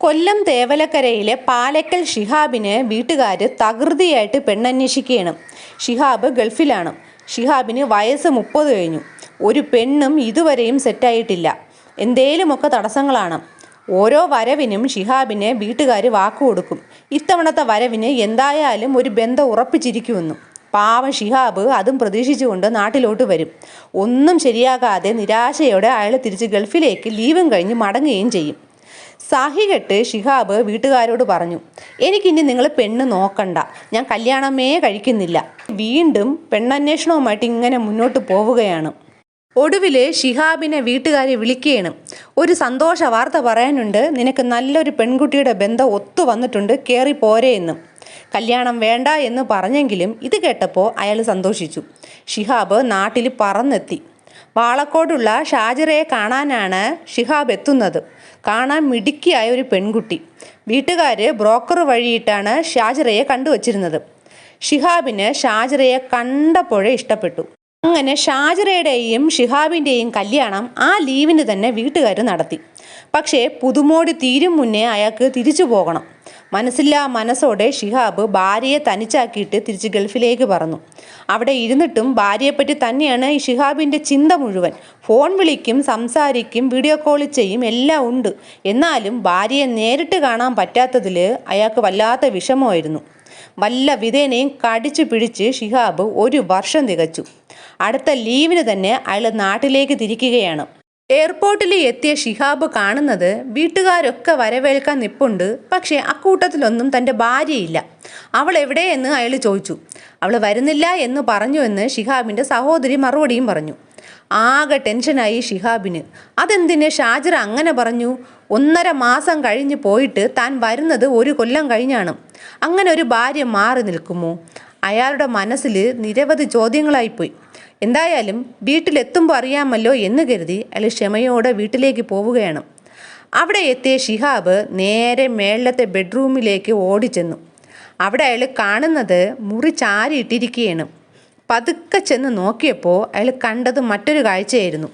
കൊല്ലം തേവലക്കരയിലെ പാലക്കൽ ഷിഹാബിന് വീട്ടുകാർ തകൃതിയായിട്ട് പെണ്ണന്വേഷിക്കുകയാണ്. ഷിഹാബ് ഗൾഫിലാണ്. ഷിഹാബിന് വയസ്സ് 30 കഴിഞ്ഞു. ഒരു പെണ്ണും ഇതുവരെയും സെറ്റായിട്ടില്ല. എന്തേലുമൊക്കെ തടസ്സങ്ങളാണ്. ഓരോ വരവിനും ഷിഹാബിന് വീട്ടുകാർ വാക്കുകൊടുക്കും. ഇത്തവണത്തെ വരവിന് എന്തായാലും ഒരു ബന്ധം ഉറപ്പിച്ചിരിക്കുമെന്നും. പാവം ഷിഹാബ് അതും പ്രതീക്ഷിച്ചുകൊണ്ട് നാട്ടിലോട്ട് വരും. ഒന്നും ശരിയാകാതെ നിരാശയോടെ അയാൾ തിരിച്ച് ഗൾഫിലേക്ക് ലീവും കഴിഞ്ഞ് മടങ്ങുകയും ചെയ്യും. സാഹികെട്ട് ഷിഹാബ് വീട്ടുകാരോട് പറഞ്ഞു, എനിക്കിനി നിങ്ങൾ പെണ്ണ് നോക്കണ്ട, ഞാൻ കല്യാണമേ കഴിക്കുന്നില്ല. വീണ്ടും പെണ്ണന്വേഷണവുമായിട്ട് ഇങ്ങനെ മുന്നോട്ട് പോവുകയാണ്. ഒടുവിൽ ഷിഹാബിനെ വീട്ടുകാർ വിളിക്കുകയാണ്. ഒരു സന്തോഷ വാർത്ത പറയാനുണ്ട്, നിനക്ക് നല്ലൊരു പെൺകുട്ടിയുടെ ബന്ധം ഒത്തു വന്നിട്ടുണ്ട്, കയറി പോരെ എന്നും. കല്യാണം വേണ്ട എന്ന് പറഞ്ഞെങ്കിലും ഇത് കേട്ടപ്പോൾ അയാൾ സന്തോഷിച്ചു. ഷിഹാബ് നാട്ടിൽ പറന്നെത്തി. വാളക്കോടുള്ള ഷാജിറയെ കാണാനാണ് ഷിഹാബ് എത്തുന്നത്. കാണാൻ മിടുക്കിയായ ഒരു പെൺകുട്ടി. വീട്ടുകാർ ബ്രോക്കർ വഴിയിട്ടാണ് ഷാജിറയെ കണ്ടുവച്ചിരുന്നത്. ഷിഹാബിന് ഷാജിറയെ കണ്ടപ്പോഴേ ഇഷ്ടപ്പെട്ടു. അങ്ങനെ ഷാജിറയുടെയും ഷിഹാബിൻ്റെയും കല്യാണം ആ ലീവിന് തന്നെ വീട്ടുകാർ നടത്തി. പക്ഷേ പുതുമോടി തീരും മുന്നേ അയാൾക്ക് തിരിച്ചു പോകണം. മനസ്സില്ലാ മനസ്സോടെ ഷിഹാബ് ഭാര്യയെ തനിച്ചാക്കിയിട്ട് തിരിച്ച് ഗൾഫിലേക്ക് പറന്നു. അവിടെ ഇരുന്നിട്ടും ഭാര്യയെപ്പറ്റി തന്നെയാണ് ഈ ഷിഹാബിൻ്റെ ചിന്ത മുഴുവൻ. ഫോൺ വിളിക്കും, സംസാരിക്കും, വീഡിയോ കോൾ ചെയ്യും, എല്ലാം ഉണ്ട്. എന്നാലും ഭാര്യയെ നേരിട്ട് കാണാൻ പറ്റാത്തതിൽ അയാൾക്ക് വല്ലാത്ത വിഷമമായിരുന്നു. വല്ല വിധേനയും കടിച്ചു പിടിച്ച് ഷിഹാബ് 1 വർഷം തികച്ചു. അടുത്ത ലീവിന് തന്നെ അയാൾ നാട്ടിലേക്ക് തിരിക്കുകയാണ്. എയർപോർട്ടിൽ എത്തിയ ഷിഹാബ് കാണുന്നത് വീട്ടുകാരൊക്കെ വരവേൽക്കാൻ നിപ്പുണ്ട്. പക്ഷേ അക്കൂട്ടത്തിലൊന്നും തൻ്റെ ഭാര്യയില്ല. അവൾ എവിടെയെന്ന് അയാൾ ചോദിച്ചു. അവൾ വരുന്നില്ല എന്ന് പറഞ്ഞുവെന്ന് ഷിഹാബിൻ്റെ സഹോദരി മറുപടിയും പറഞ്ഞു. ആകെ ടെൻഷനായി ഷിഹാബിന്. അതെന്തിന് ഷാജിറ അങ്ങനെ പറഞ്ഞു? 1.5 മാസം കഴിഞ്ഞ് പോയിട്ട് താൻ വരുന്നത് 1 കൊല്ലം കഴിഞ്ഞാണ്. അങ്ങനെ ഒരു ഭാര്യ മാറി നിൽക്കുമോ? അയാളുടെ മനസ്സിൽ നിരവധി ചോദ്യങ്ങളായിപ്പോയി. എന്തായാലും വീട്ടിലെത്തുമ്പോൾ അറിയാമല്ലോ എന്ന് കരുതി അയാൾ ക്ഷമയോടെ വീട്ടിലേക്ക് പോവുകയാണ്. അവിടെ എത്തിയ ഷിഹാബ് നേരെ മേളത്തെ ബെഡ്റൂമിലേക്ക് ഓടിച്ചെന്നു. അവിടെ അയാൾ കാണുന്നത് മുറി ചാരിയിട്ടിരിക്കുകയാണ്. പതുക്കെ ചെന്ന് നോക്കിയപ്പോൾ അയാൾ കണ്ടത് മറ്റൊരു കാഴ്ചയായിരുന്നു.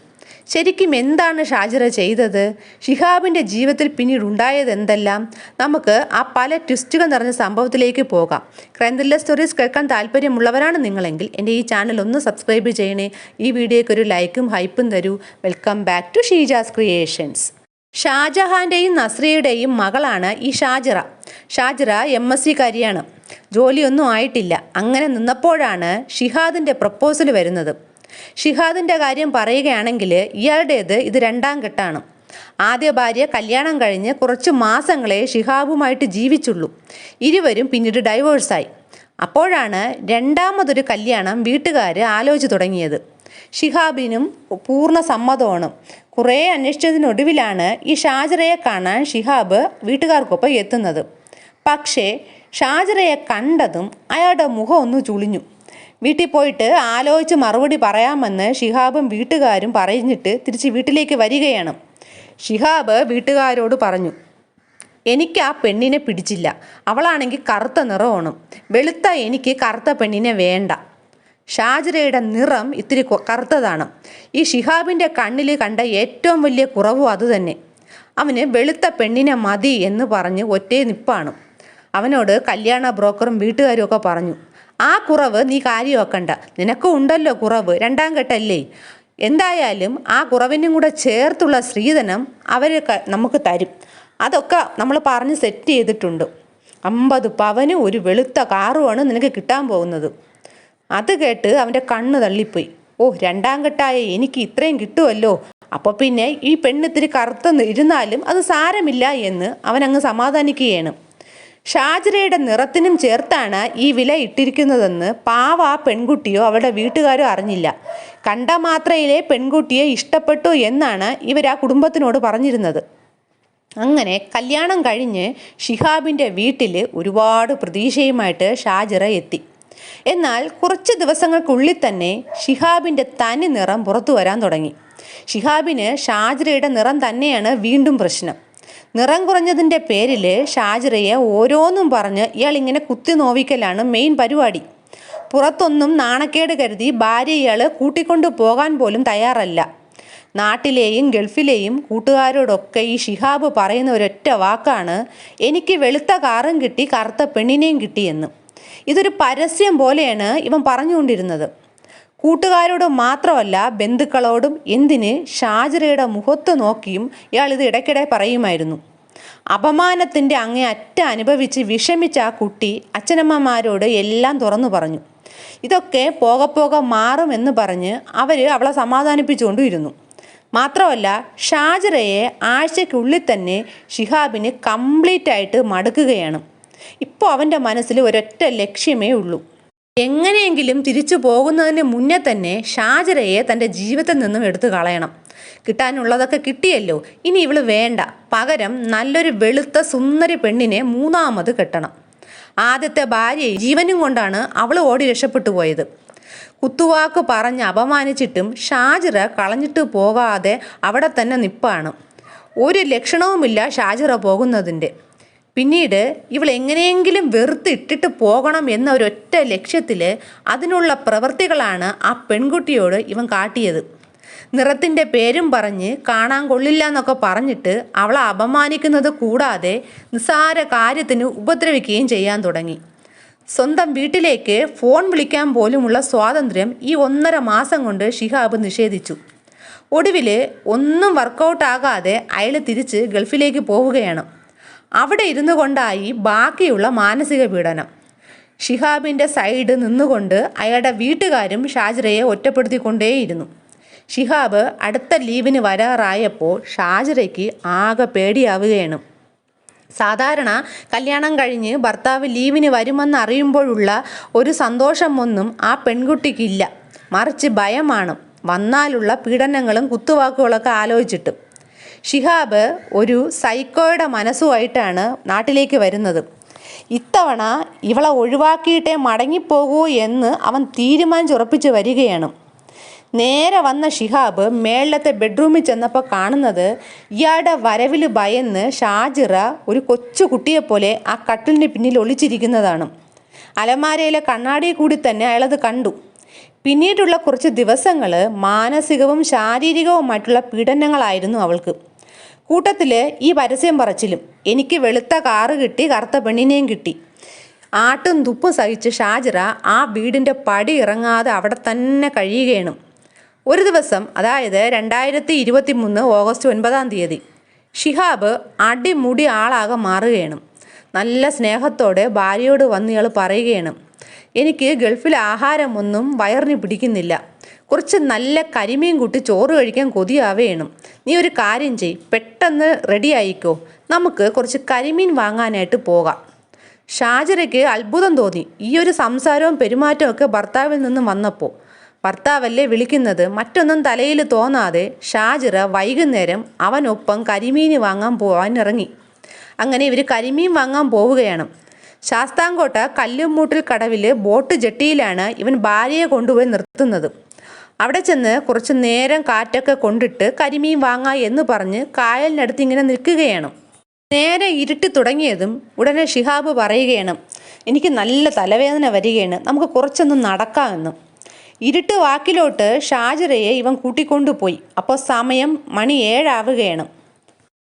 ശരിക്കും എന്താണ് ഷാജിറ ചെയ്തത്? ഷിഹാബിൻ്റെ ജീവിതത്തിൽ പിന്നീട് ഉണ്ടായത് എന്തെല്ലാം? നമുക്ക് ആ പല ട്വിസ്റ്റുകൾ നിറഞ്ഞ സംഭവത്തിലേക്ക് പോകാം. ക്രൈം ത്രില്ലർ സ്റ്റോറീസ് കേൾക്കാൻ താല്പര്യമുള്ളവരാണ് നിങ്ങളെങ്കിൽ എൻ്റെ ഈ ചാനൽ ഒന്ന് സബ്സ്ക്രൈബ് ചെയ്യണേ. ഈ വീഡിയോയ്ക്ക് ഒരു ലൈക്കും ഹൈപ്പും തരൂ. Welcome back to Sheeja's creations. ഷാജഹാൻ്റെയും നസ്രിയുടെയും മകളാണ് ഈ ഷാജിറ. ഷാജിറ MSc കാരിയാണ്. ജോലിയൊന്നും ആയിട്ടില്ല. അങ്ങനെ നിന്നപ്പോഴാണ് ഷിഹാദിൻ്റെ പ്രപ്പോസൽ വരുന്നത്. ഷിഹാദിൻ്റെ കാര്യം പറയുകയാണെങ്കിൽ ഇയാളുടേത് ഇത് 2ാം ഘട്ടമാണ്. ആദ്യ ഭാര്യ കല്യാണം കഴിഞ്ഞ് കുറച്ച് മാസങ്ങളെ ഷിഹാബുമായിട്ട് ജീവിച്ചുള്ളൂ. ഇരുവരും പിന്നീട് ഡൈവേഴ്സായി. അപ്പോഴാണ് 2ാമതൊരു കല്യാണം വീട്ടുകാർ ആലോചിച്ച് തുടങ്ങിയത്. ഷിഹാബിനും പൂർണ്ണ സമ്മതമാണ്. കുറേ അന്വേഷിച്ചതിനൊടുവിലാണ് ഈ ഷാജിറയെ കാണാൻ ഷിഹാബ് വീട്ടുകാർക്കൊപ്പം എത്തുന്നത്. പക്ഷേ ഷാജിറയെ കണ്ടതും അയാളുടെ മുഖം ഒന്ന് ചുളിഞ്ഞു. വീട്ടിൽ പോയിട്ട് ആലോചിച്ച് മറുപടി പറയാമെന്ന് ഷിഹാബും വീട്ടുകാരും പറഞ്ഞിട്ട് തിരിച്ച് വീട്ടിലേക്ക് വരികയാണ്. ഷിഹാബ് വീട്ടുകാരോട് പറഞ്ഞു, എനിക്ക് ആ പെണ്ണിനെ പിടിച്ചില്ല. അവളാണെങ്കിൽ കറുത്ത നിറമാണ്. വെളുത്ത എനിക്ക് കറുത്ത പെണ്ണിനെ വേണ്ട. ഷാജിറയുടെ നിറം ഇത്തിരി കറുത്തതാണ്. ഈ ഷിഹാബിൻ്റെ കണ്ണിൽ കണ്ട ഏറ്റവും വലിയ കുറവും അതുതന്നെ. അവന് വെളുത്ത പെണ്ണിനെ മതി എന്ന് പറഞ്ഞ് ഒറ്റേ നിപ്പാണ്. അവനോട് കല്യാണ ബ്രോക്കറും വീട്ടുകാരും ഒക്കെ പറഞ്ഞു, ആ കുറവ് നീ കാര്യമാക്കണ്ട, നിനക്കും ഉണ്ടല്ലോ കുറവ്, 2ാം ഘട്ടമല്ലേ. എന്തായാലും ആ കുറവിനും കൂടെ ചേർത്തുള്ള സ്ത്രീധനം അവർ നമുക്ക് തരും. അതൊക്കെ നമ്മൾ പറഞ്ഞ് സെറ്റ് ചെയ്തിട്ടുണ്ട്. 50 പവന് ഒരു വെളുത്ത കാറുമാണ് നിനക്ക് കിട്ടാൻ പോകുന്നത്. അത് കേട്ട് അവൻ്റെ കണ്ണ് തള്ളിപ്പോയി. 2ാം ഘട്ടമായ എനിക്ക് ഇത്രയും കിട്ടുമല്ലോ, അപ്പോൾ പിന്നെ ഈ പെണ്ണിത്തിരി കറുത്ത് ഇരുന്നാലും അത് സാരമില്ല എന്ന് അവനങ്ങ് സമാധാനിക്കുകയാണ്. ഷാജിറയുടെ നിറത്തിനും ചേർത്താണ് ഈ വില ഇട്ടിരിക്കുന്നതെന്ന് പാവ ആ പെൺകുട്ടിയോ അവളുടെ വീട്ടുകാരോ അറിഞ്ഞില്ല. കണ്ട മാത്രയിലെ പെൺകുട്ടിയെ ഇഷ്ടപ്പെട്ടു എന്നാണ് ഇവർ ആ കുടുംബത്തിനോട് പറഞ്ഞിരുന്നത്. അങ്ങനെ കല്യാണം കഴിഞ്ഞ് ഷിഹാബിൻ്റെ വീട്ടിൽ ഒരുപാട് പ്രതീക്ഷയുമായിട്ട് ഷാജിറ എത്തി. എന്നാൽ കുറച്ച് ദിവസങ്ങൾക്കുള്ളിൽ തന്നെ ഷിഹാബിൻ്റെ തനി നിറം പുറത്തു വരാൻ തുടങ്ങി. ഷിഹാബിന് ഷാജിറയുടെ നിറം തന്നെയാണ് വീണ്ടും പ്രശ്നം. നിറം കുറഞ്ഞതിൻ്റെ പേരിൽ ഷാജിറയെ ഓരോന്നും പറഞ്ഞ് ഇയാൾ ഇങ്ങനെ കുത്തി നോവിക്കലാണ് മെയിൻ പരിപാടി. പുറത്തൊന്നും നാണക്കേട് കരുതി ഭാര്യ ഇയാൾ കൂട്ടിക്കൊണ്ടു പോകാൻ പോലും തയ്യാറല്ല. നാട്ടിലെയും ഗൾഫിലെയും കൂട്ടുകാരോടൊക്കെ ഈ ഷിഹാബ് പറയുന്ന ഒരൊറ്റ വാക്കാണ്, എനിക്ക് വെളുത്ത കാറും കിട്ടി കറുത്ത പെണ്ണിനെയും കിട്ടിയെന്ന്. ഇതൊരു പരസ്യം പോലെയാണ് ഇവൻ പറഞ്ഞുകൊണ്ടിരുന്നത്. കൂട്ടുകാരോട് മാത്രമല്ല ബന്ധുക്കളോടും, എന്തിന് ഷാജിറയുടെ മുഖത്ത് നോക്കിയും ഇയാൾ ഇത് ഇടയ്ക്കിടെ പറയുമായിരുന്നു. അപമാനത്തിൻ്റെ അങ്ങേയറ്റം അനുഭവിച്ച് വിഷമിച്ച ആ കുട്ടി അച്ഛനമ്മമാരോട് എല്ലാം തുറന്നു പറഞ്ഞു. ഇതൊക്കെ പോകെ പോകെ മാറുമെന്ന് പറഞ്ഞ് അവളെ സമാധാനിപ്പിച്ചുകൊണ്ടിരുന്നു. മാത്രമല്ല ഷാജിറയെ ആഴ്ചയ്ക്കുള്ളിൽ തന്നെ ഷിഹാബിന് കംപ്ലീറ്റ് ആയിട്ട് മടുക്കുകയാണ്. ഇപ്പോൾ അവൻ്റെ മനസ്സിൽ ഒരൊറ്റ ലക്ഷ്യമേ ഉള്ളൂ, എങ്ങനെയെങ്കിലും തിരിച്ചു പോകുന്നതിന് മുന്നേ തന്നെ ഷാജിറയെ തൻ്റെ ജീവിതത്തിൽ നിന്നും എടുത്തു കളയണം. കിട്ടാനുള്ളതൊക്കെ കിട്ടിയല്ലോ, ഇനി ഇവള് വേണ്ട, പകരം നല്ലൊരു വെളുത്ത സുന്ദരി പെണ്ണിനെ മൂന്നാമത് കെട്ടണം. ആദ്യത്തെ ഭാര്യയെ ജീവനും കൊണ്ടാണ് അവൾ ഓടി രക്ഷപ്പെട്ടു പോയത്. കുത്തുവാക്ക് പറഞ്ഞ് അപമാനിച്ചിട്ടും ഷാജിറ കളഞ്ഞിട്ട് പോകാതെ അവിടെ തന്നെ നിപ്പാണ്. ഒരു ലക്ഷണവുമില്ല ഷാജിറ പോകുന്നതിൻ്റെ. പിന്നീട് ഇവൾ എങ്ങനെയെങ്കിലും വെറുത്തിട്ടിട്ട് പോകണം എന്ന ഒരൊറ്റ ലക്ഷ്യത്തിൽ അതിനുള്ള പ്രവൃത്തികളാണ് ആ പെൺകുട്ടിയോട് ഇവൻ കാട്ടിയത്. നിറത്തിൻ്റെ പേരും പറഞ്ഞ് കാണാൻ കൊള്ളില്ല എന്നൊക്കെ പറഞ്ഞിട്ട് അവളെ അപമാനിക്കുന്നത് കൂടാതെ നിസ്സാര കാര്യത്തിന് ഉപദ്രവിക്കുകയും ചെയ്യാൻ തുടങ്ങി. സ്വന്തം വീട്ടിലേക്ക് ഫോൺ വിളിക്കാൻ പോലുമുള്ള സ്വാതന്ത്ര്യം ഈ 1.5 മാസം കൊണ്ട് ഷിഹാബ് നിഷേധിച്ചു. ഒടുവിൽ ഒന്നും വർക്കൗട്ട് ആകാതെ അയാൾ തിരിച്ച് ഗൾഫിലേക്ക് പോവുകയാണ്. അവിടെ ഇരുന്നു കൊണ്ടായി ബാക്കിയുള്ള മാനസിക പീഡനം. ഷിഹാബിൻ്റെ സൈഡ് നിന്നുകൊണ്ട് അയാളുടെ വീട്ടുകാരും ഷാജിറയെ ഒറ്റപ്പെടുത്തിക്കൊണ്ടേയിരുന്നു. ഷിഹാബ് അടുത്ത ലീവിന് വരാറായപ്പോൾ ഷാജിറയ്ക്ക് ആകെ പേടിയാവുകയാണ്. സാധാരണ കല്യാണം കഴിഞ്ഞ് ഭർത്താവ് ലീവിന് വരുമെന്ന് അറിയുമ്പോഴുള്ള ഒരു സന്തോഷമൊന്നും ആ പെൺകുട്ടിക്കില്ല. മറിച്ച് ഭയമാണ്, വന്നാലുള്ള പീഡനങ്ങളും കുത്തുവാക്കുകളൊക്കെ ആലോചിച്ചിട്ട്. ഷിഹാബ് ഒരു സൈക്കോയുടെ മനസ്സുമായിട്ടാണ് നാട്ടിലേക്ക് വരുന്നത്. ഇത്തവണ ഇവളെ ഒഴിവാക്കിയിട്ടേ മടങ്ങിപ്പോകൂ എന്ന് അവൻ തീരുമാനിച്ചുറപ്പിച്ച് വരികയാണ്. നേരെ വന്ന ഷിഹാബ് മേളത്തെ ബെഡ്റൂമിൽ ചെന്നപ്പോൾ കാണുന്നത് ഇയാളുടെ വരവിൽ ഭയന്ന് ഷാജിറ ഒരു കൊച്ചു കുട്ടിയെപ്പോലെ ആ കട്ടിലിന് പിന്നിൽ ഒളിച്ചിരിക്കുന്നതാണ്. അലമാരയിലെ കണ്ണാടിയിൽ കൂടി തന്നെ അയാളത് കണ്ടു. പിന്നീടുള്ള കുറച്ച് ദിവസങ്ങൾ മാനസികവും ശാരീരികവുമായിട്ടുള്ള പീഡനങ്ങളായിരുന്നു അവൾക്ക്. കൂട്ടത്തിൽ ഈ പരസ്യം പറച്ചിലും, എനിക്ക് വെളുത്ത കാറ് കിട്ടി കറുത്ത പെണ്ണിനെയും കിട്ടി. ആട്ടും തുപ്പും സഹിച്ച് ഷാജിറ ആ വീടിൻ്റെ പടി ഇറങ്ങാതെ അവിടെ തന്നെ കഴിയുകയാണ്. ഒരു ദിവസം, അതായത് 2023 ഓഗസ്റ്റ് 9 ഷിഹാബ് അടിമുടി ആളാകെ മാറുകയാണ്. നല്ല സ്നേഹത്തോടെ ഭാര്യയോട് വന്ന് ഇയാൾ പറയുകയാണ്, എനിക്ക് ഗൾഫിൽ ആഹാരമൊന്നും വയറിന് പിടിക്കുന്നില്ല, കുറച്ച് നല്ല കരിമീൻ കൂട്ടി ചോറ് കഴിക്കാൻ കൊതിയാവുകയാണ്. നീ ഒരു കാര്യം ചെയ്, പെട്ടെന്ന് റെഡി ആയിക്കോ, നമുക്ക് കുറച്ച് കരിമീൻ വാങ്ങാനായിട്ട് പോകാം. ഷാജിറയ്ക്ക് അത്ഭുതം തോന്നി. ഈ ഒരു സംസാരവും പെരുമാറ്റവും ഒക്കെ ഭർത്താവിൽ നിന്നും വന്നപ്പോൾ. ഭർത്താവല്ലേ വിളിക്കുന്നത്, മറ്റൊന്നും തലയിൽ തോന്നാതെ ഷാജിറ വൈകുന്നേരം അവനൊപ്പം കരിമീൻ വാങ്ങാൻ പോകാനിറങ്ങി. അങ്ങനെ ഇവർ കരിമീൻ വാങ്ങാൻ പോവുകയാണ്. ശാസ്താംകോട്ട കല്ലുമൂട്ടിൽ കടവിൽ ബോട്ട് ജെട്ടിയിലാണ് ഇവൻ ഭാര്യയെ കൊണ്ടുപോയി നിർത്തുന്നത്. അവിടെ ചെന്ന് കുറച്ച് നേരം കാറ്റൊക്കെ കൊണ്ടിട്ട് കരിമീൻ വാങ്ങാം എന്ന് പറഞ്ഞ് കായലിനടുത്ത് ഇങ്ങനെ നിൽക്കുകയാണ്. നേരെ ഇരുട്ടി തുടങ്ങിയതും ഉടനെ ഷിഹാബ് പറയുകയാണ്, എനിക്ക് നല്ല തലവേദന വരികയാണ്, നമുക്ക് കുറച്ചൊന്ന് നടക്കാമെന്ന്. ഇരുട്ട് വാക്കിലോട്ട് ഷാജിറയെ ഇവൻ കൂട്ടിക്കൊണ്ടുപോയി. അപ്പോൾ സമയം മണി 7 ആവുകയാണ്.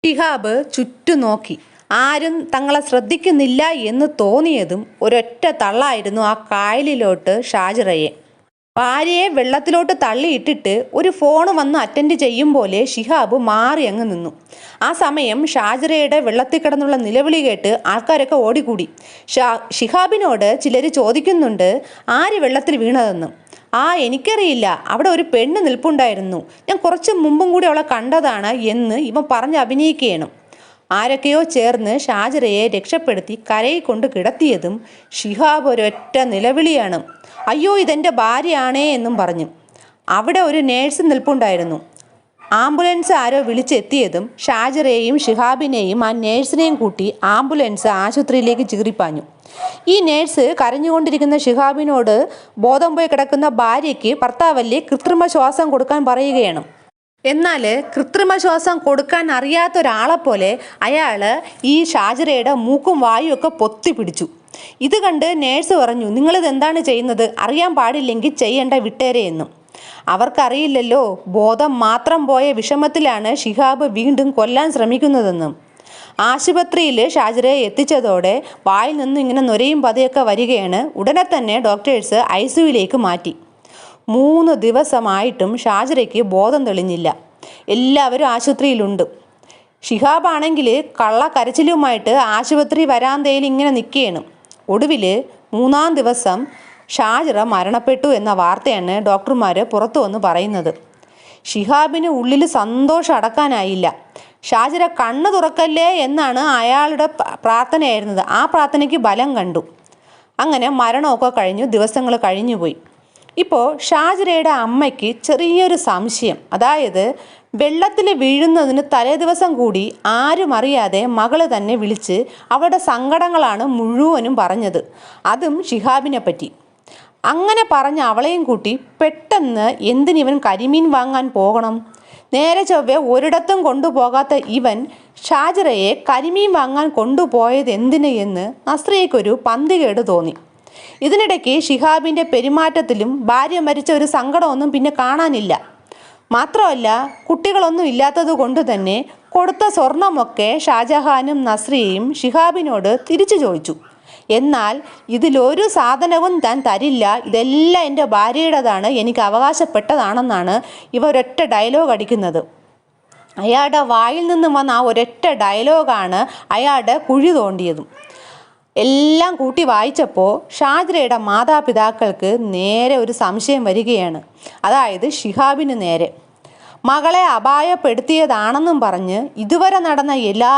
ഷിഹാബ് ചുറ്റും നോക്കി. ആരും തങ്ങളെ ശ്രദ്ധിക്കുന്നില്ല എന്ന് തോന്നിയതും ഒരൊറ്റ തള്ളായിരുന്നു ആ കായലിലോട്ട് ഷാജിറയെ. ഭാര്യയെ വെള്ളത്തിലോട്ട് തള്ളിയിട്ടിട്ട് ഒരു ഫോൺ വന്ന് അറ്റൻഡ് ചെയ്യും പോലെ ഷിഹാബ് മാറി അങ്ങ് നിന്നു. ആ സമയം ഷാജിറയുടെ വെള്ളത്തിൽ കിടന്നുള്ള നിലവിളി കേട്ട് ആൾക്കാരൊക്കെ ഓടിക്കൂടി. ഷിഹാബിനോട് ചിലർ ചോദിക്കുന്നുണ്ട്, ആര് വെള്ളത്തിൽ വീണതെന്ന്. എനിക്കറിയില്ല, അവിടെ ഒരു പെണ്ണ് നിൽപ്പുണ്ടായിരുന്നു, ഞാൻ കുറച്ച് മുമ്പും കൂടി അവളെ കണ്ടതാണ് എന്ന് ഇവൻ പറഞ്ഞ് അഭിനയിക്കുകയാണ്. ആരൊക്കെയോ ചേർന്ന് ഷാജിറയെ രക്ഷപ്പെടുത്തി കരയിൽ കൊണ്ട് കിടത്തിയതും ഷിഹാബ് ഒരൊറ്റ നിലവിളിയാണ്, അയ്യോ ഇതെൻ്റെ ഭാര്യയാണേ എന്നും പറഞ്ഞു. അവിടെ ഒരു നേഴ്സ് നിൽപ്പുണ്ടായിരുന്നു. ആംബുലൻസ് ആരോ വിളിച്ചെത്തിയതും ഷാജിറയെയും ഷിഹാബിനെയും ആ നേഴ്സിനെയും കൂട്ടി ആംബുലൻസ് ആശുപത്രിയിലേക്ക് ചീറിപ്പാഞ്ഞു. ഈ നേഴ്സ് കരഞ്ഞുകൊണ്ടിരിക്കുന്ന ഷിഹാബിനോട് ബോധം പോയി കിടക്കുന്ന ഭാര്യയ്ക്ക് ഭർത്താവല്ലേ കൃത്രിമ ശ്വാസം കൊടുക്കാൻ പറയുകയാണ്. എന്നാൽ കൃത്രിമ ശ്വാസം കൊടുക്കാൻ അറിയാത്ത ഒരാളെപ്പോലെ അയാൾ ഈ ഷാജിറയുടെ മൂക്കും വായും ഒക്കെ പൊത്തി പിടിച്ചു. ഇത് കണ്ട് നേഴ്സ് പറഞ്ഞു, നിങ്ങളിത് എന്താണ് ചെയ്യുന്നത്, അറിയാൻ പാടില്ലെങ്കിൽ ചെയ്യേണ്ട വിട്ടേരെ എന്നും. അവർക്കറിയില്ലല്ലോ ബോധം മാത്രം പോയ വിഷമത്തിലാണ് ഷിഹാബ് വീണ്ടും കൊല്ലാൻ ശ്രമിക്കുന്നതെന്നും. ആശുപത്രിയിൽ ഷാജിറയെ എത്തിച്ചതോടെ വായിൽ നിന്നും ഇങ്ങനെ നൊരയും പതയൊക്കെ വരികയാണ്. ഉടനെ തന്നെ ഡോക്ടേഴ്സ് ICUവിലേക്ക് മാറ്റി. 3 ദിവസമായിട്ടും ഷാജിറയ്ക്ക് ബോധം തെളിഞ്ഞില്ല. എല്ലാവരും ആശുപത്രിയിലുണ്ട്. ഷിഹാബാണെങ്കിൽ കള്ളക്കരച്ചിലുമായിട്ട് ആശുപത്രി വരാന്തയിൽ ഇങ്ങനെ നിൽക്കുകയാണ്. ഒടുവിൽ 3-ാം ദിവസം ഷാജിറ മരണപ്പെട്ടു എന്ന വാർത്തയാണ് ഡോക്ടർമാർ പുറത്തു വന്ന് പറയുന്നത്. ഷിഹാബിന് ഉള്ളിൽ സന്തോഷം അടക്കാനായില്ല. ഷാജിറ കണ്ണു തുറക്കല്ലേ എന്നാണ് അയാളുടെ പ്രാർത്ഥനയായിരുന്നത്. ആ പ്രാർത്ഥനയ്ക്ക് ബലം കണ്ടു. അങ്ങനെ മരണമൊക്കെ കഴിഞ്ഞു, ദിവസങ്ങൾ കഴിഞ്ഞുപോയി. ഇപ്പോൾ ഷാജിറയുടെ അമ്മയ്ക്ക് ചെറിയൊരു സംശയം. അതായത് വെള്ളത്തിൽ വീഴുന്നതിന് തലേദിവസം കൂടി ആരും അറിയാതെ മകള് തന്നെ വിളിച്ച് അവരുടെ സങ്കടങ്ങളാണ് മുഴുവനും പറഞ്ഞത്. അതും ഷിഹാബിനെ പറ്റി. അങ്ങനെ പറഞ്ഞ അവളെയും കൂട്ടി പെട്ടെന്ന് എന്തിനിവൻ കരിമീൻ വാങ്ങാൻ പോകണം? നേരെ ചൊവ്വെ ഒരിടത്തും കൊണ്ടുപോകാത്ത ഇവൻ ഷാജിറയെ കരിമീൻ വാങ്ങാൻ കൊണ്ടുപോയത് എന്തിന് എന്ന് നസ്രിയയ്ക്കൊരു പന്തികേട് തോന്നി. ഇതിനിടയ്ക്ക് ഷിഹാബിൻ്റെ പെരുമാറ്റത്തിലും ഭാര്യ മരിച്ച ഒരു സങ്കടമൊന്നും പിന്നെ കാണാനില്ല. മാത്രമല്ല കുട്ടികളൊന്നും ഇല്ലാത്തത് കൊണ്ട് തന്നെ കൊടുത്ത സ്വർണമൊക്കെ ഷാജഹാനും നസ്രിയയും ഷിഹാബിനോട് തിരിച്ചു ചോദിച്ചു. എന്നാൽ ഇതിലൊരു സാധനവും താൻ തരില്ല, ഇതെല്ലാം എൻ്റെ ഭാര്യയുടേതാണ്, എനിക്ക് അവകാശപ്പെട്ടതാണെന്നാണ് ഇവ ഒരൊറ്റ ഡയലോഗ് അടിക്കുന്നത്. അയാളുടെ വായിൽ നിന്നും വന്ന ആ ഒരൊറ്റ ഡയലോഗാണ് അയാളുടെ കുഴി തോണ്ടിയതും. എല്ലാം കൂട്ടി വായിച്ചപ്പോൾ ഷാജിറയുടെ മാതാപിതാക്കൾക്ക് നേരെ ഒരു സംശയം വരികയാണ്. അതായത് ഷിഹാബിന് നേരെ. മകളെ അപായപ്പെടുത്തിയതാണെന്നും പറഞ്ഞ് ഇതുവരെ നടന്ന എല്ലാ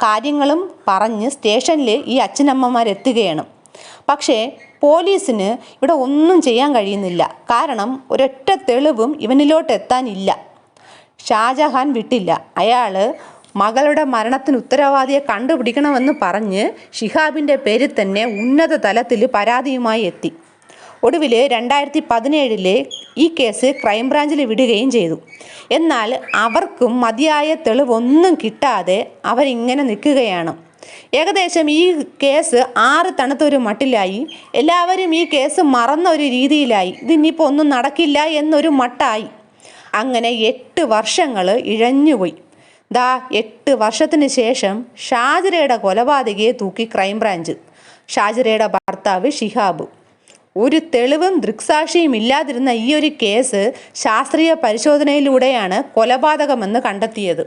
കാര്യങ്ങളും പറഞ്ഞ് സ്റ്റേഷനിൽ ഈ അച്ഛനമ്മമാരെത്തുകയാണ്. പക്ഷേ പോലീസിന് ഇവിടെ ഒന്നും ചെയ്യാൻ കഴിയുന്നില്ല. കാരണം ഒരൊറ്റ തെളിവും ഇവനിലോട്ട് എത്താനില്ല. ഷാജഹാൻ വിട്ടില്ല. അയാൾ മകളുടെ മരണത്തിന് ഉത്തരവാദിയെ കണ്ടുപിടിക്കണമെന്ന് പറഞ്ഞ് ഷിഹാബിൻ്റെ പേരിൽ തന്നെ ഉന്നത തലത്തിൽ പരാതിയുമായി എത്തി. ഒടുവിൽ 2017 ഈ കേസ് ക്രൈംബ്രാഞ്ചിൽ വിടുകയും ചെയ്തു. എന്നാൽ അവർക്കും മതിയായ തെളിവൊന്നും കിട്ടാതെ അവരിങ്ങനെ നിൽക്കുകയാണ്. ഏകദേശം ഈ കേസ് 6 തണുത്തൊരു മട്ടിലായി. എല്ലാവരും ഈ കേസ് മറന്ന ഒരു രീതിയിലായി. ഇതിനിപ്പോൾ ഒന്നും നടക്കില്ല എന്നൊരു മട്ടായി. അങ്ങനെ 8 വർഷങ്ങൾ ഇഴഞ്ഞുപോയി. 8 വർഷത്തിന് ശേഷം ഷാജിറയുടെ കൊലപാതകയെ തൂക്കി ക്രൈംബ്രാഞ്ച്. ഷാജിറയുടെ ഭർത്താവ് ഷിഹാബ്. ഒരു തെളിവും ദൃക്സാക്ഷിയും ഇല്ലാതിരുന്ന ഈ ഒരു കേസ് ശാസ്ത്രീയ പരിശോധനയിലൂടെയാണ് കൊലപാതകമെന്ന് കണ്ടെത്തിയത്.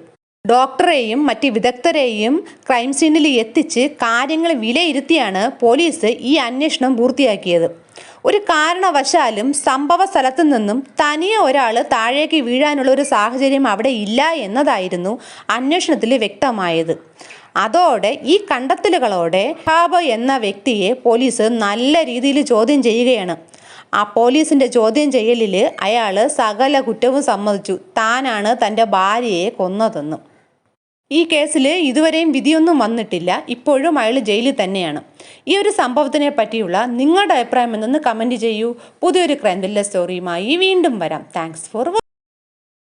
ഡോക്ടറെയും മറ്റ് വിദഗ്ധരെയും ക്രൈം സീനിൽ എത്തിച്ച് കാര്യങ്ങൾ വിലയിരുത്തിയാണ് പോലീസ് ഈ അന്വേഷണം പൂർത്തിയാക്കിയത്. ഒരു കാരണവശാലും സംഭവ സ്ഥലത്തു നിന്നും തനിയെ ഒരാൾ താഴേക്ക് വീഴാനുള്ള ഒരു സാഹചര്യം അവിടെ ഇല്ല എന്നതായിരുന്നു അന്വേഷണത്തിൽ വ്യക്തമായത്. അതോടെ ഈ കണ്ടെത്തലുകളോടെ ഷിഹാബ് എന്ന വ്യക്തിയെ പോലീസ് നല്ല രീതിയിൽ ചോദ്യം ചെയ്യുകയാണ്. ആ പോലീസിൻ്റെ ചോദ്യം ചെയ്യലിൽ അയാൾ സകല കുറ്റവും സമ്മതിച്ചു. താനാണ് തൻ്റെ ഭാര്യയെ കൊന്നതെന്നും. ഈ കേസിൽ ഇതുവരെയും വിധിയൊന്നും വന്നിട്ടില്ല. ഇപ്പോഴും അയാൾ ജയിലിൽ തന്നെയാണ്. ഈ ഒരു സംഭവത്തിനെ പറ്റിയുള്ള നിങ്ങളുടെ അഭിപ്രായം എന്നൊന്ന് കമൻറ്റ് ചെയ്യൂ. പുതിയൊരു ക്രൈം ത്രില്ലർ സ്റ്റോറിയുമായി വീണ്ടും വരാം. Thanks for